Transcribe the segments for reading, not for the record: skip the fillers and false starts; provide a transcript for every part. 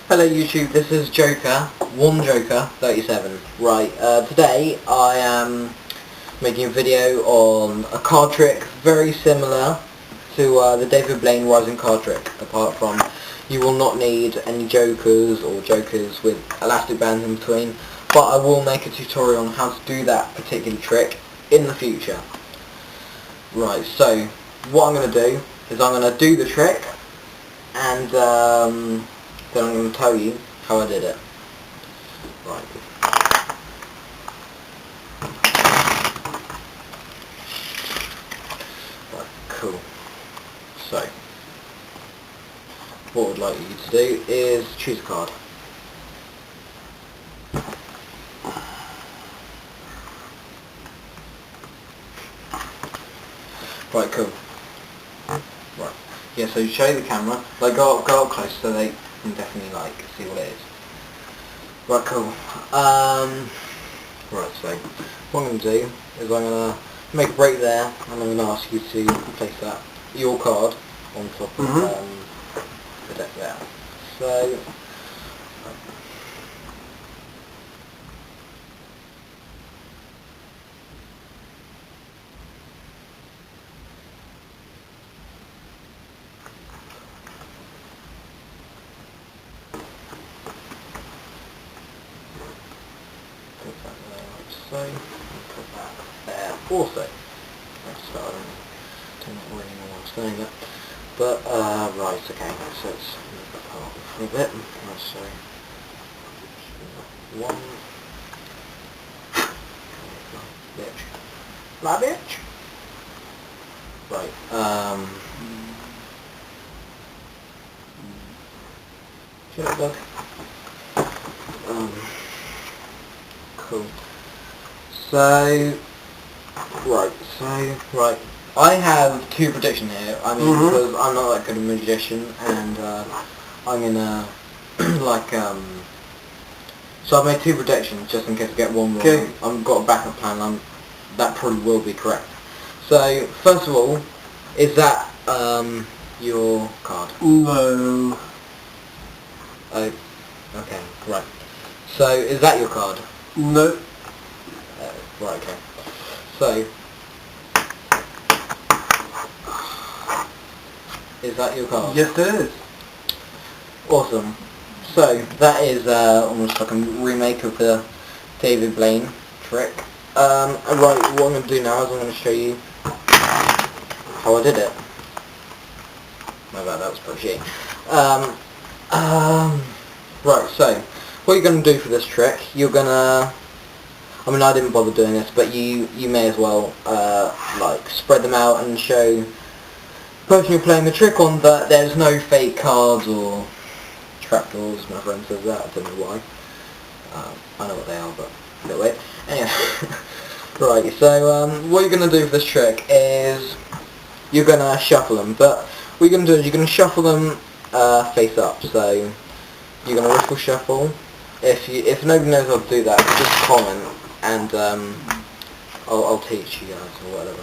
Hello YouTube, this is Joker37. Right, today I am making a video on a card trick very similar to the David Blaine Rising card trick, apart from you will not need any jokers or jokers with elastic bands in between, but I will make a tutorial on how to do that particular trick in the future. Right, so what I'm going to do is I'm going to do the trick and then I'm going to tell you how I did it. Right. Right, cool. So, what I'd like you to do is choose a card. Right, cool. Right. Yeah, so you show the camera, like go up close so they can definitely see what it is. Right, cool. Right, so what I'm going to do is I'm going to make a break there and I'm going to ask you to place your card on top of the deck there. So, put that there like so, and put that there also. So I don't really know what I'm saying there. But, right, okay, so let's move that part for a bit. Right, so, one, bitch. My bitch! Right, shut up, dog. Cool. So, right. I have two predictions here. I mean, because I'm not that good a magician, and I'm gonna so I've made two predictions just in case I get one wrong. Okay. I've got a backup plan. That probably will be correct. So, first of all, is that your card? No. Oh, okay, right. So, is that your card? No. Right, okay. So, is that your card? Yes, it is. Awesome. So, that is almost like a remake of the David Blaine trick. Right, what I'm going to do now is I'm going to show you how I did it. My bad, that was pretty shitty. Right, so, what you're going to do for this trick, you're going to... I mean, I didn't bother doing this, but you may as well, spread them out and show the person you're playing the trick on that there's no fake cards or trapdoors. My friend says that, I don't know why. I know what they are, but a bit weird. Anyway, right, so what you're going to do for this trick is you're going to shuffle them, but what you're going to do is you're going to shuffle them face up, so you're going to riffle shuffle. If nobody knows how to do that, just comment and I'll teach you guys or whatever.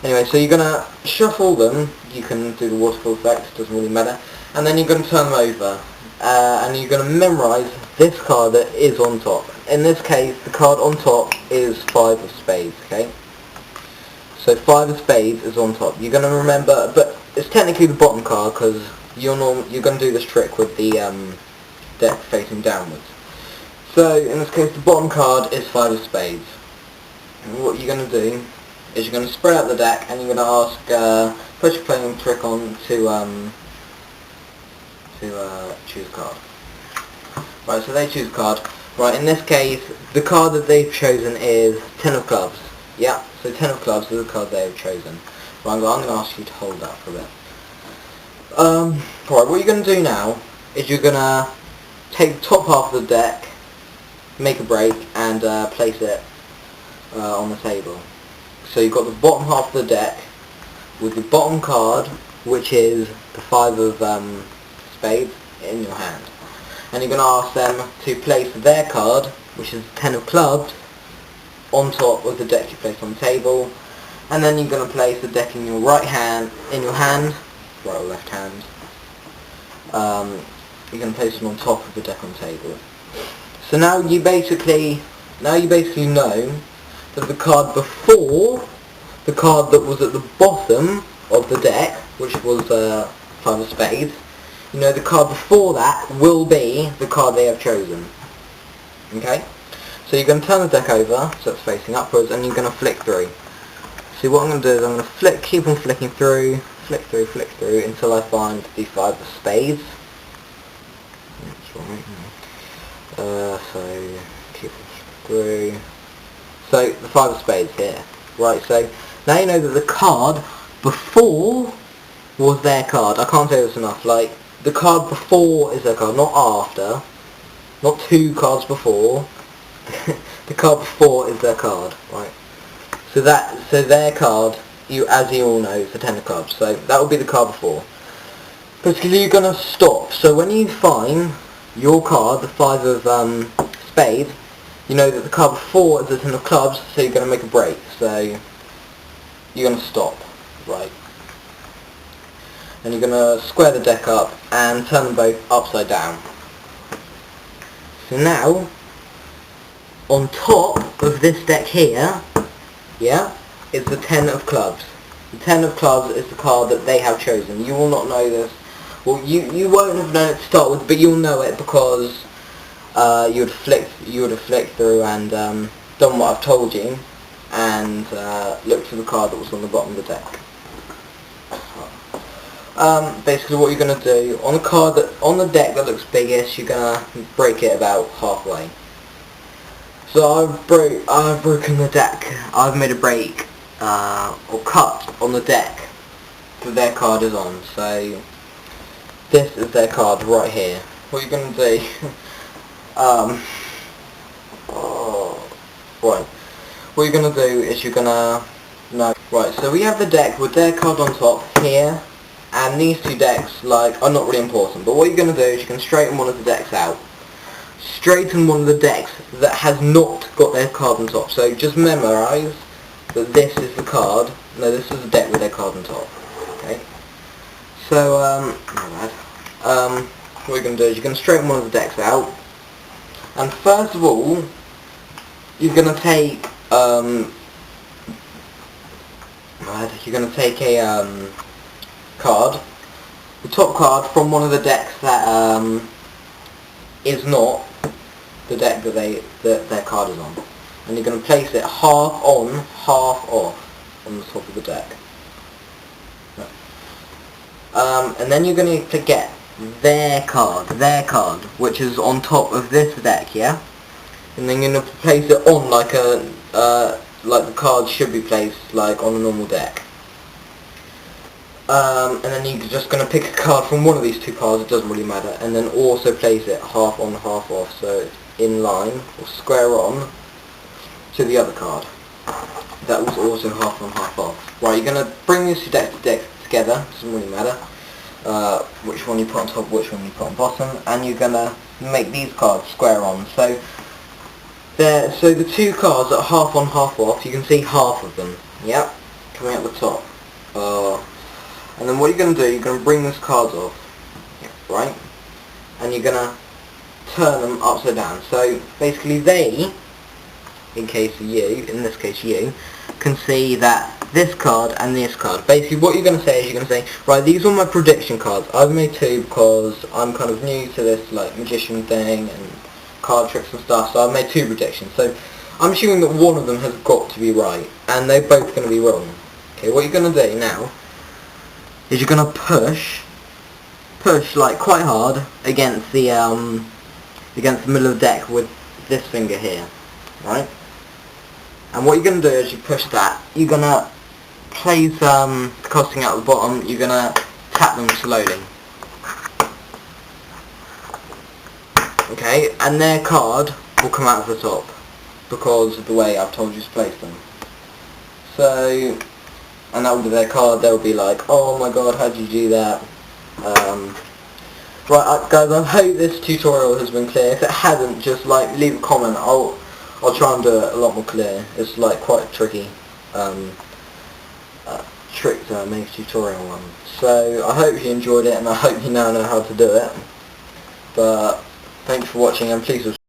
Anyway, so you're going to shuffle them, you can do the waterfall effect, doesn't really matter, and then you're going to turn them over and you're going to memorise this card that is on top. In this case, the card on top is 5 of spades, okay? So 5 of spades is on top. You're going to remember, but it's technically the bottom card because you're going to do this trick with the deck facing downwards. So, in this case, the bottom card is 5 of spades. And what you're going to do is you're going to spread out the deck and you're going to ask first you're playing a trick on to choose a card. Right, so they choose a card. Right, in this case, the card that they've chosen is 10 of clubs. Yeah, so 10 of clubs is the card they've chosen. Right, I'm going to ask you to hold that for a bit. Right, what you're going to do now is you're going to take the top half of the deck, make a break, and place it on the table. So you've got the bottom half of the deck with the bottom card, which is the 5 of spades, in your hand. And you're going to ask them to place their card, which is 10 of clubs, on top of the deck you placed on the table. And then you're going to place the deck in your right hand, right or left hand, you're going to place them on top of the deck on the table. So now you basically know that the card before, the card that was at the bottom of the deck, which was five of spades, you know the card before that will be the card they have chosen. Okay? So you're going to turn the deck over, so it's facing upwards, and you're going to flick through. See, what I'm going to do is I'm going to keep on flicking through, flick through, until I find the five of spades. That's right. So, keep on flicking through. So, the five of spades here. Right, so, now you know that the card before was their card. I can't say this enough. Like, the card before is their card, not after. Not two cards before. The card before is their card, right? So their card, as you all know, is the ten of clubs. So that would be the card before. Basically, you're gonna stop. So when you find your card, the five of spades, you know that the card before is the ten of clubs. So you're gonna make a break. So you're gonna stop, right? And you're gonna square the deck up and turn them both upside down. So now, on top of this deck here, yeah, is the ten of clubs. The ten of clubs is the card that they have chosen. You will not know this. Well, you won't have known it to start with, but you'll know it because you would have flicked through and done what I've told you, and looked for the card that was on the bottom of the deck. Basically, what you're gonna do on the deck that looks biggest, you're gonna break it about halfway. So I've broken the deck. I've made a break or cut on the deck that their card is on. So this is their card right here. What you're gonna do? Right. What you're gonna do is you're gonna right. So we have the deck with their card on top here, and these two decks are not really important. But what you're gonna do is you can straighten one of the decks out. Straighten one of the decks that has not got their card on top. So just memorise that this is the card. No, this is the deck with their card on top. Okay. So what you're going to do is you're going to straighten one of the decks out, and first of all, you're going to take a card, the top card from one of the decks that is not the deck that their card is on, and you're going to place it half on, half off on the top of the deck. And then you're going to get their card, which is on top of this deck, yeah. And then you're going to place it on like the card should be placed, like on a normal deck. And then you're just going to pick a card from one of these two cards, it doesn't really matter, and then also place it half on, half off, so it's in line, or square on, to the other card. That was also half on, half off. Right, you're going to bring these two decks together, doesn't really matter which one you put on top, which one you put on bottom, and you're going to make these cards square on. So the two cards that are half on, half off, you can see half of them, yep, coming out the top. And then what you're going to do, you're going to bring these cards off, right, and you're going to turn them upside down. So basically they, in this case you, can see that this card and this card. Basically what you're going to say is you're going to say, right, these are my prediction cards. I've made two because I'm kind of new to this like magician thing and card tricks and stuff, so I've made two predictions. So I'm assuming that one of them has got to be right, and they're both going to be wrong. Okay, what you're going to do now is you're going to push like quite hard against the middle of the deck with this finger here, right? And what you're going to do is you push that, you're going to place the cards out at the bottom, you're going to tap them slowly. Okay, and their card will come out of the top because of the way I've told you to place them. So, and that will be their card. They'll be like, oh my god, how did you do that? Right, guys, I hope this tutorial has been clear. If it hasn't, just like leave a comment. I'll try and do it a lot more clear. It's like quite a tricky trick to make a tutorial on. So I hope you enjoyed it, and I hope you now know how to do it. but thanks for watching and please subscribe.